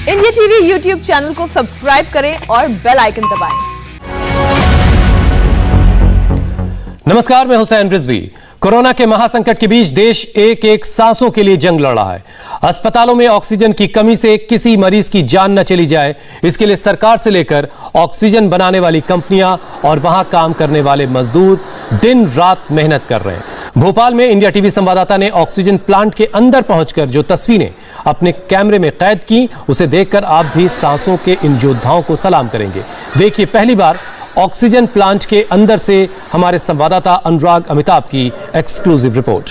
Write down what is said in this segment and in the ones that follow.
India TV YouTube channel को subscribe करें और बेल आइकन दबाएं। नमस्कार, मैं हुसैन रिजवी। कोरोना के महासंकट के बीच देश एक एक सांसों के लिए जंग लड़ रहा है। अस्पतालों में ऑक्सीजन की कमी से किसी मरीज की जान न चली जाए, इसके लिए सरकार से लेकर ऑक्सीजन बनाने वाली कंपनियां और वहां काम करने वाले मजदूर दिन रात मेहनत कर रहे हैं। भोपाल में इंडिया टीवी संवाददाता ने ऑक्सीजन प्लांट के अंदर पहुंचकर जो तस्वीरें अपने कैमरे में कैद की, उसे देखकर आप भी सांसों के इन योद्धाओं को सलाम करेंगे। देखिए पहली बार ऑक्सीजन प्लांट के अंदर से हमारे संवाददाता अनुराग अमिताभ की एक्सक्लूसिव रिपोर्ट।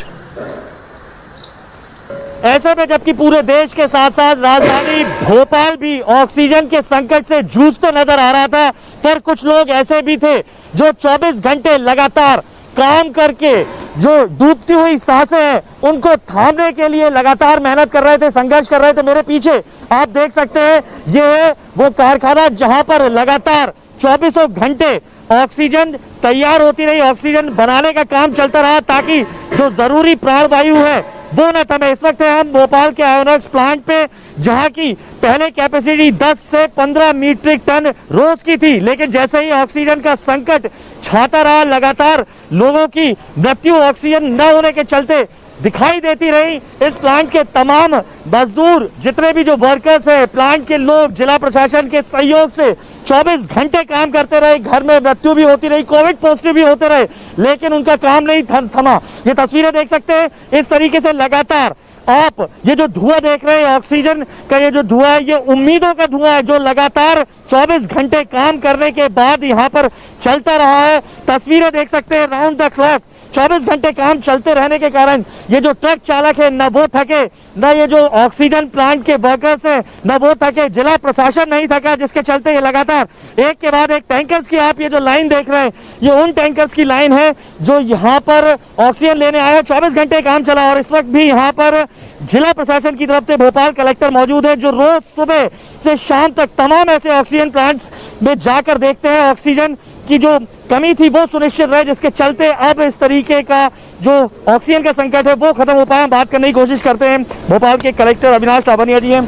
ऐसे में जबकि पूरे देश के साथ साथ राजधानी भोपाल भी ऑक्सीजन के संकट से जूझते नजर आ रहा था, पर कुछ लोग ऐसे भी थे जो 24 घंटे लगातार काम करके जो डूबती हुई सांसें हैं उनको थामने के लिए लगातार मेहनत कर रहे थे, संघर्ष कर रहे थे। मेरे पीछे आप देख सकते हैं, ये है वो कारखाना जहां पर लगातार 24 घंटे ऑक्सीजन तैयार होती रही, ऑक्सीजन बनाने का काम चलता रहा ताकि जो जरूरी प्राणवायु है वो न थमे। इस वक्त हम भोपाल के आयोनॉक्स प्लांट पे, जहां की पहले कैपेसिटी 10 से 15 मीट्रिक टन रोज की थी, लेकिन जैसे ही ऑक्सीजन का संकट छाता रहा, लगातार लोगों की मृत्यु ऑक्सीजन न होने के चलते दिखाई देती रही। इस प्लांट के तमाम मजदूर, जितने भी जो वर्कर्स हैं, प्लांट के लोग, जिला प्रशासन के सहयोग से 24 घंटे काम करते रहे। घर में मृत्यु भी होती रही, कोविड पॉजिटिव भी होते रहे, लेकिन उनका काम नहीं थमा। ये तस्वीरें देख सकते हैं, इस तरीके से लगातार आप ये जो धुआं देख रहे हैं, ऑक्सीजन का ये जो धुआं है, ये उम्मीदों का धुआं है जो लगातार 24 घंटे काम करने के बाद यहाँ पर चलता रहा है। तस्वीरें देख सकते हैं, राउंड द क्लॉक 24 घंटे काम चलते रहने के कारण ये जो ट्रक चालक है न वो थके, न ये जो ऑक्सीजन प्लांट के वर्कर्स हैं न वो थके, जिला प्रशासन नहीं थका, जिसके चलते ये लगातार एक के बाद एक टैंकर्स की आप ये जो लाइन देख रहे हैं, ये उन टैंकर्स की लाइन है जो यहाँ पर ऑक्सीजन लेने आए। 24 घंटे काम चला और इस वक्त भी यहाँ पर जिला प्रशासन की तरफ से भोपाल कलेक्टर मौजूद है, जो रोज सुबह से शाम तक तमाम ऐसे ऑक्सीजन प्लांट्स में जाकर देखते हैं ऑक्सीजन की जो कमी थी वो सुनिश्चित रहे, जिसके चलते अब इस तरीके का जो ऑक्सीजन का संकट है वो खत्म हो पाए। हम बात करने की कोशिश करते हैं, भोपाल के कलेक्टर अविनाश लावनिया जी हैं।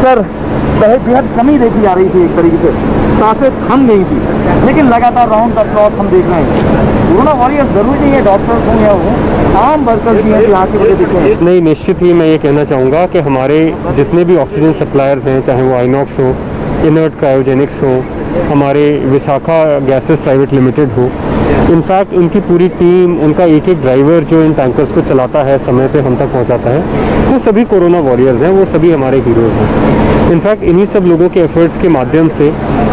सर, बेहद कमी देखी जा रही थी, एक तरीके से सांसें थम गई थी, लेकिन लगातार राउंड द क्लॉक हम देख रहे हैं। कोरोना वॉरियर जरूरी नहीं है डॉक्टर्स हों या हो, आम वर्कर्स भी हैं यहाँ की वजह दिखे हैं। नहीं, निश्चित ही मैं ये कहना चाहूँगा कि हमारे जितने भी ऑक्सीजन सप्लायर्स हैं, चाहे वो आइनॉक्स हो, इनर्ट क्रायोजेनिक्स हो, हमारे विशाखा गैसेस प्राइवेट लिमिटेड हो, इनफैक्ट उनकी पूरी टीम, उनका एक एक ड्राइवर जो इन टैंकर्स को चलाता है, समय पे हम तक पहुंचाता है, वो सभी कोरोना वॉरियर्स हैं, वो सभी हमारे हीरोज़ हैं। इनफैक्ट इन्हीं सब लोगों के एफर्ट्स के माध्यम से,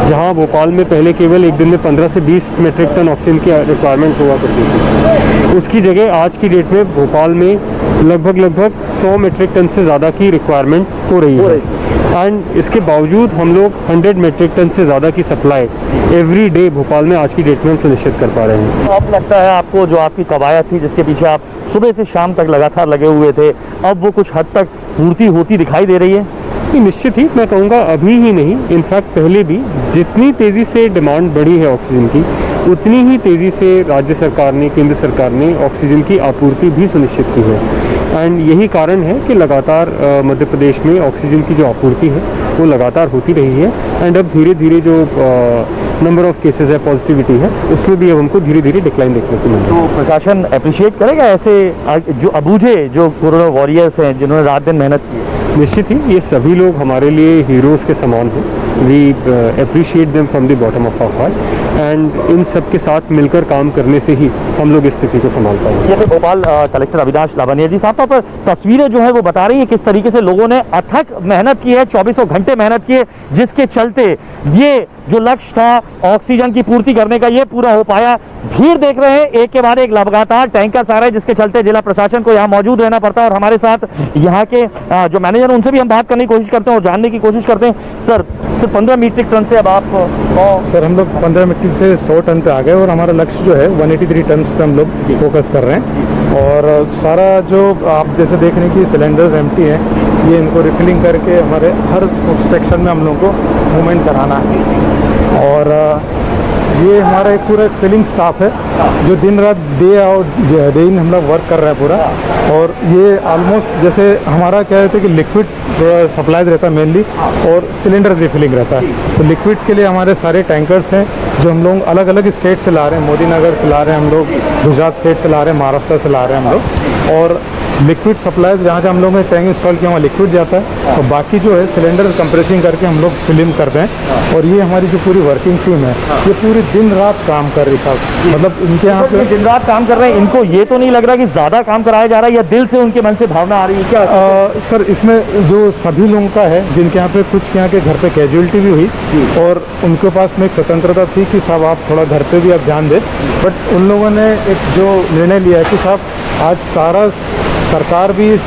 जहां भोपाल में पहले केवल एक दिन में 15 से 20 मेट्रिक टन ऑक्सीजन की रिक्वायरमेंट हुआ करती थी, उसकी जगह आज की डेट में भोपाल में लगभग 100 मेट्रिक टन से ज़्यादा की रिक्वायरमेंट हो रही है। एंड इसके बावजूद हम लोग 100 मेट्रिक टन से ज़्यादा की सप्लाई एवरी डे भोपाल में आज की डेट में हम सुनिश्चित कर पा रहे हैं। अब लगता है आपको जो आपकी कवायद थी, जिसके पीछे आप सुबह से शाम तक लगातार लगे हुए थे, अब वो कुछ हद तक पूर्ति होती दिखाई दे रही है? निश्चित ही मैं कहूँगा, अभी ही नहीं, इनफैक्ट पहले भी जितनी तेज़ी से डिमांड बढ़ी है ऑक्सीजन की, उतनी ही तेज़ी से राज्य सरकार ने, केंद्र सरकार ने ऑक्सीजन की आपूर्ति भी सुनिश्चित की है। एंड यही कारण है कि लगातार मध्य प्रदेश में ऑक्सीजन की जो आपूर्ति है वो लगातार होती रही है। एंड अब धीरे धीरे जो नंबर ऑफ केसेस है, पॉजिटिविटी है, उसमें भी अब हमको धीरे धीरे डिक्लाइन देखने को मिलेगा। तो प्रशासन अप्रिशिएट करेगा ऐसे जो अबूझे जो कोरोना वॉरियर्स हैं, जिन्होंने रात दिन मेहनत की है? निश्चित ही ये सभी लोग हमारे लिए हीरोज़ के समान हैं। We appreciate them from the bottom of our heart, and इन सब के साथ मिलकर काम करने से ही हम लोग इस स्थिति को संभाल पाएंगे। ये भोपाल कलेक्टर अविनाश लावनिया जी। साफ तौर पर तस्वीरें जो है वो बता रही है किस तरीके से लोगों ने अथक मेहनत की है, 24 घंटे मेहनत की है, जिसके चलते ये जो लक्ष्य था ऑक्सीजन की पूर्ति करने का, ये पूरा हो पाया। भीड़ देख रहे हैं, एक के बाद एक लगातार टैंकर आ रहे हैं, जिसके चलते जिला प्रशासन को यहाँ मौजूद रहना पड़ता है। और हमारे साथ यहाँ के जो मैनेजर, उनसे भी हम बात करने की कोशिश करते हैं और जानने की कोशिश करते हैं। सर, सिर्फ 15 मीट्रिक टन से अब आप? सर, हम लोग 15 मीट्रिक से 100 टन पे आ गए और हमारा लक्ष्य जो है 183 टन पे हम लोग फोकस कर रहे हैं। और सारा जो आप जैसे देख रहे हैं कि सिलेंडर्स एम्प्टी हैं, ये इनको रिफिलिंग करके हमारे हर सेक्शन में हम लोगों को मूवमेंट कराना है। और ये हमारा एक पूरा फिलिंग स्टाफ है जो दिन रात डे इन हम लोग वर्क कर रहे हैं पूरा। और ये ऑलमोस्ट जैसे हमारा क्या रहता है कि लिक्विड सप्लाई रहता है मेनली, और सिलेंडर रिफिलिंग रहता है। तो लिक्विड्स के लिए हमारे सारे टैंकर्स हैं जो हम लोग अलग अलग स्टेट से ला रहे हैं। मोदी नगर से ला रहे हैं हम लोग, गुजरात स्टेट से ला रहे हैं, महाराष्ट्र से ला रहे हैं हम लोग। और लिक्विड सप्लाई जहाँ जहाँ हम लोग ने टैंक इंस्टॉल किया वहाँ लिक्विड जाता है, और बाकी जो है सिलेंडर कंप्रेसिंग करके हम लोग फिलिंग करते हैं। और ये हमारी जो पूरी वर्किंग टीम है ये पूरी दिन रात काम कर रही है। मतलब इनके यहाँ पे दिन रात काम कर रहे हैं। इनको ये तो नहीं लग रहा कि ज्यादा काम कराया जा रहा है, या दिल से उनके मन से भावना आ रही है क्या? सर इसमें जो सभी लोगों का है जिनके यहाँ पे कुछ के यहाँ के घर पे कैजुअलिटी भी हुई और उनके पास में एक स्वतंत्रता थी कि साहब आप थोड़ा घर पे भी आप ध्यान दें, बट उन लोगों ने एक जो निर्णय लिया है कि साहब आज सारा सरकार भी इस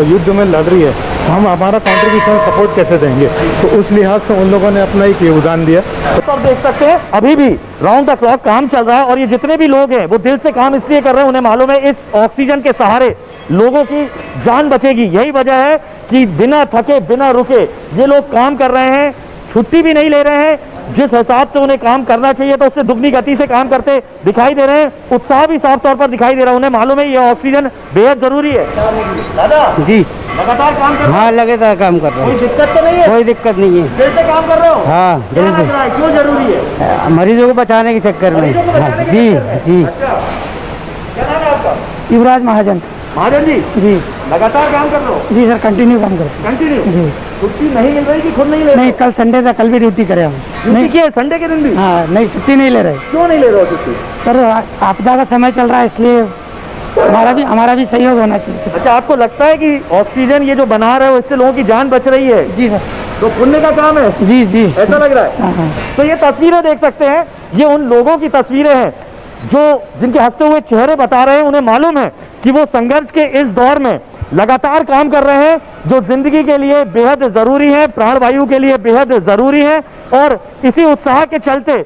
युद्ध में लड़ रही है, तो हम हमारा कॉन्ट्रीब्यूशन सपोर्ट कैसे देंगे, तो उस लिहाज से उन लोगों ने अपना एक योगदान दिया। तो आप देख सकते हैं अभी भी राउंड द क्लॉक काम चल रहा है, और ये जितने भी लोग हैं वो दिल से काम इसलिए कर रहे हैं, उन्हें मालूम है इस ऑक्सीजन के सहारे लोगों की जान बचेगी। यही वजह है कि बिना थके बिना रुके ये लोग काम कर रहे हैं, छुट्टी भी नहीं ले रहे हैं। जिस हिसाब से उन्हें काम करना चाहिए तो उससे दुगनी गति से काम करते दिखाई दे रहे हैं। उत्साह भी साफ तौर पर दिखाई दे रहा है। उन्हें मालूम है ये ऑक्सीजन बेहद जरूरी है। दादा जी लगातार काम कर रहे हाँ, लगातार काम कर रहे कोई हैं, दिक्कत तो नहीं है? कोई दिक्कत नहीं है। दिल से काम कर रहे हो? हाँ, क्या दिल से। लग रहा है क्यों जरूरी है? मरीजों को बचाने के चक्कर में। मरीजों को बचाने के जी चक्कर में? जी। अच्छा, क्या नाम है आपका? युवराज महाजन। महाजन जी जी लगातार काम कर रहे हो? जी सर, कंटिन्यू काम कर रहे कंटिन्यू। जी। छुट्टी नहीं मिल रही कि खुद नहीं ले हैं। रहे नहीं, हो? कल संडे था, कल भी ड्यूटी करे हम। ड्यूटी की है संडे के दिन भी? हाँ नहीं, छुट्टी नहीं ले रहे क्यों नहीं ले रहे हो छुट्टी? सर। आपदा का समय चल रहा है इसलिए हमारा भी सहयोग होना चाहिए। अच्छा, आपको लगता है कि ऑक्सीजन ये जो बना रहे हो इससे लोगों की जान बच रही है? जी सर। तो पुण्य का काम है, जी जी। ऐसा लग रहा है? हाँ हाँ। तो ये तस्वीरें देख सकते हैं, ये उन लोगों की तस्वीरें हैं जो जिनके हंसते हुए चेहरे बता रहे हैं। उन्हें मालूम है कि वो संघर्ष के इस दौर में लगातार काम कर रहे हैं जो जिंदगी के लिए बेहद जरूरी है, प्राणवायु के लिए बेहद जरूरी है। और इसी उत्साह के चलते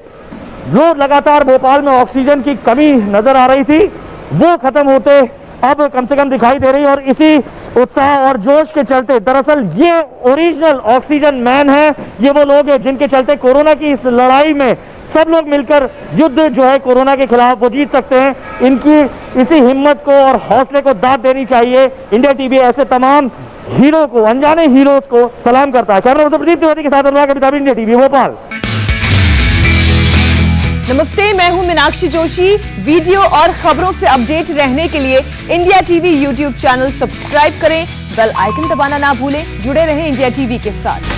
जो लगातार भोपाल में ऑक्सीजन की कमी नजर आ रही थी वो खत्म होते अब कम से कम दिखाई दे रही है। और इसी उत्साह और जोश के चलते दरअसल ये ओरिजिनल ऑक्सीजन मैन है, ये वो लोग हैं जिनके चलते कोरोना की इस लड़ाई में सब लोग मिलकर युद्ध जो है कोरोना के खिलाफ वो जीत सकते हैं। इनकी इसी हिम्मत को और हौसले को दाद देनी चाहिए। इंडिया टीवी ऐसे तमाम हीरो को, अनजाने हीरोज को सलाम करता है। कैमरा पर्सन प्रदीप तिवारी के साथ अनुराग अमिताभ, इंडिया टीवी भोपाल। नमस्ते, मैं हूं मीनाक्षी जोशी। वीडियो और खबरों से अपडेट रहने के लिए India TV YouTube channel subscribe करें, बेल आइकन दबाना ना भूलें। जुड़े रहें इंडिया टीवी के साथ।